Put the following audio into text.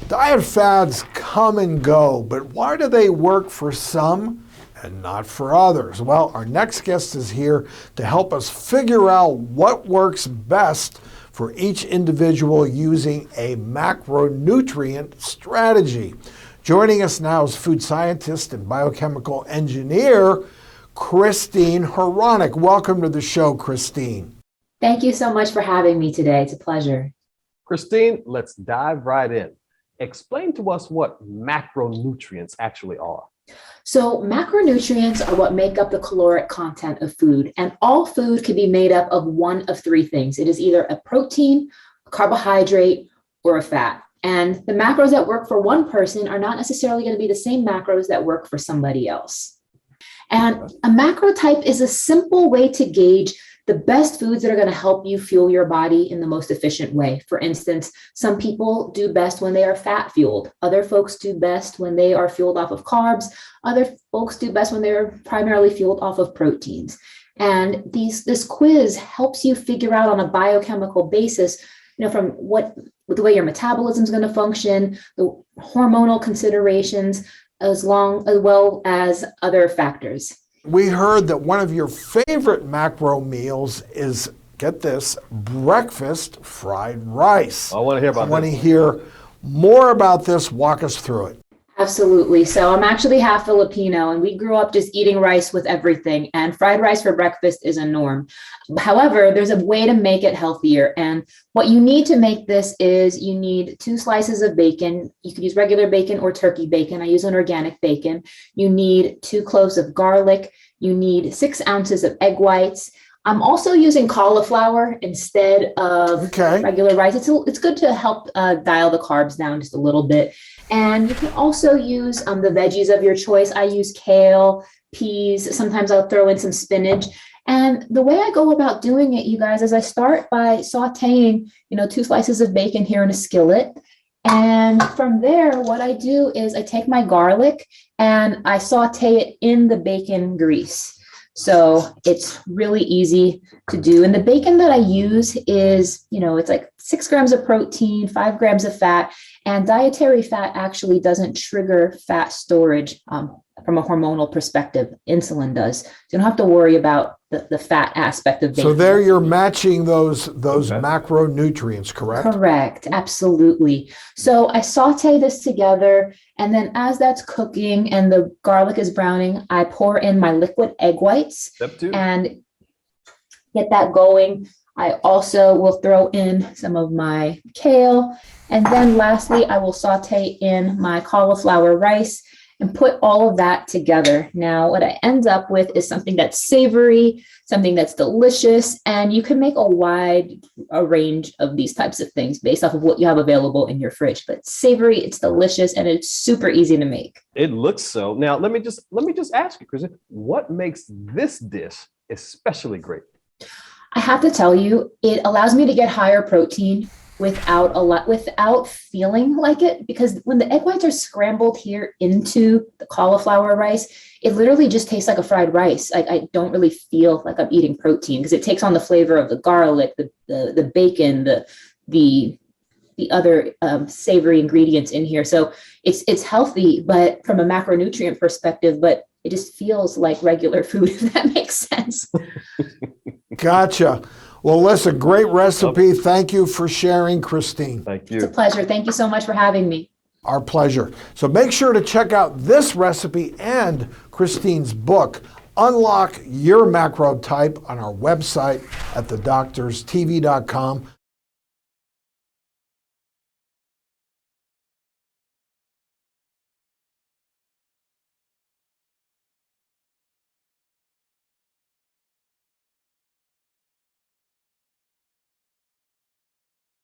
Diet fads come and go, but why do they work for some and not for others? Well, our next guest is here to help us figure out what works best for each individual using a macronutrient strategy. Joining us now is food scientist and biochemical engineer, Christine Hronec. Welcome to the show, Christine. Thank you so much for having me today. It's a pleasure. Christine, let's dive right in. Explain to us what macronutrients actually are. So macronutrients are what make up the caloric content of food, and all food can be made up of one of three things. It is either a protein, a carbohydrate, or a fat. And the macros that work for one person are not necessarily going to be the same macros that work for somebody else. And a macro type is a simple way to gauge the best foods that are going to help you fuel your body in the most efficient way. For instance, some people do best when they are fat fueled. Other folks do best when they are fueled off of carbs. Other folks do best when they're primarily fueled off of proteins. And this quiz helps you figure out on a biochemical basis, from the way your metabolism is going to function, the hormonal considerations, as well as other factors. We heard that one of your favorite macro meals is, get this, breakfast fried rice. I want to hear about that. I want to hear more about this. Walk us through it. Absolutely. So I'm actually half Filipino, and we grew up just eating rice with everything, and fried rice for breakfast is a norm. However, there's a way to make it healthier. And what you need to make this is you need 2 slices of bacon. You could use regular bacon or turkey bacon. I use an organic bacon. You need 2 cloves of garlic. You need 6 ounces of egg whites. I'm also using cauliflower instead of regular rice. It's good to help dial the carbs down just a little bit. And you can also use the veggies of your choice. I use kale, peas. Sometimes I'll throw in some spinach. And the way I go about doing it, you guys, is I start by sauteing, 2 slices of bacon here in a skillet. And from there, what I do is I take my garlic and I saute it in the bacon grease. So it's really easy to do. And the bacon that I use is, it's like 6 grams of protein, 5 grams of fat, and dietary fat actually doesn't trigger fat storage from a hormonal perspective. Insulin does. So you don't have to worry about the fat aspect of bacon. So there you're matching those macronutrients, correct? Correct. Absolutely. So I saute this together, and then as that's cooking and the garlic is browning, I pour in my liquid egg whites. Step 2. And get that going. I also will throw in some of my kale. And then lastly, I will saute in my cauliflower rice and put all of that together. Now, what I end up with is something that's savory, something that's delicious, and you can make a range of these types of things based off of what you have available in your fridge. But savory, it's delicious, and it's super easy to make. It looks so. Now, let me just ask you, Christine, what makes this dish especially great? I have to tell you, it allows me to get higher protein without feeling like it, because when the egg whites are scrambled here into the cauliflower rice, it literally just tastes like a fried rice. I don't really feel like I'm eating protein because it takes on the flavor of the garlic, the bacon, the other savory ingredients in here. So it's healthy, but from a macronutrient perspective, but it just feels like regular food, if that makes sense. Gotcha. Well, listen, great recipe. Thank you for sharing, Christine. Thank you. It's a pleasure. Thank you so much for having me. Our pleasure. So make sure to check out this recipe and Christine's book, Unlock Your Macro Type, on our website at thedoctorstv.com.